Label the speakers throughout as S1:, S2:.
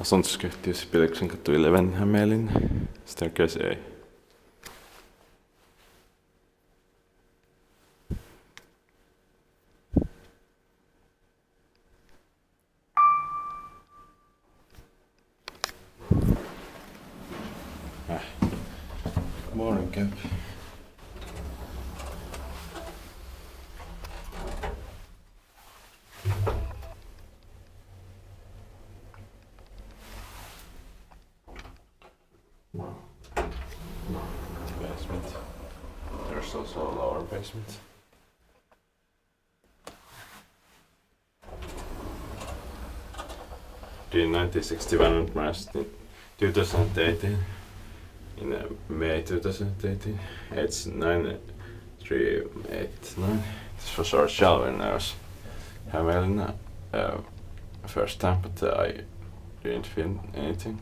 S1: Asuntoskyhtiö Sibeliuksenkatu 11 Hämeenlinna. Staircase A. Morning cap. Basement. There's also a lower basement. In 1961 modernized in 2018. In May 2018, it's 9389. This was our shell when I was Hämeenlinna first time, but I didn't feel anything.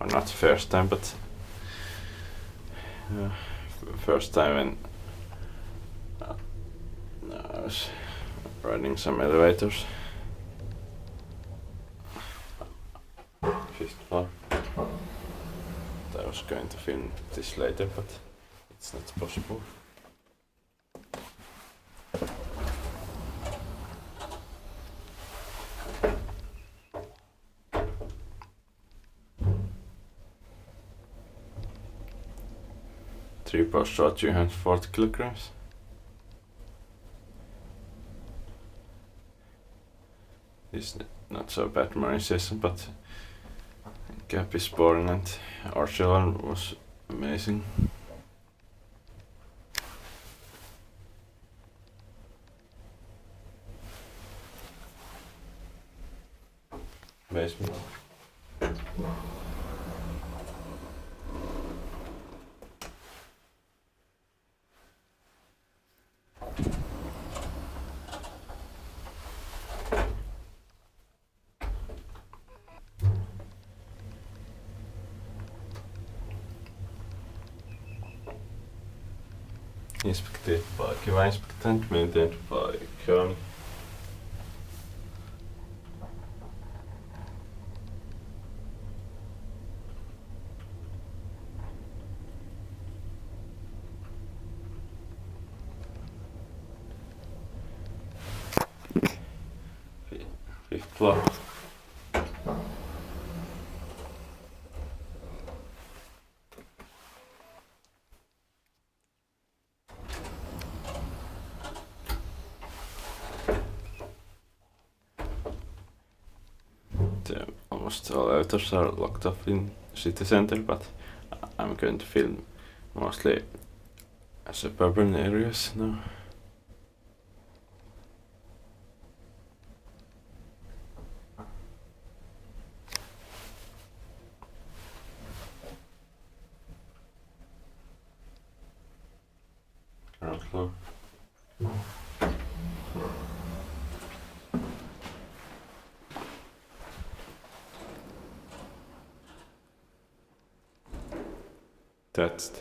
S1: Or not first time, but first time when I was riding some elevators. 5th floor. I was going to film this later, but it's not possible. Three post shot 240 kilograms. It's not so bad modernization, but cap is boring and arsenal was amazing. Basement. Inspected by Kone, maintained by Kone. Fifth floor. Almost all elevators are locked off in city center, but I'm going to film mostly suburban areas now. Ground floor. That's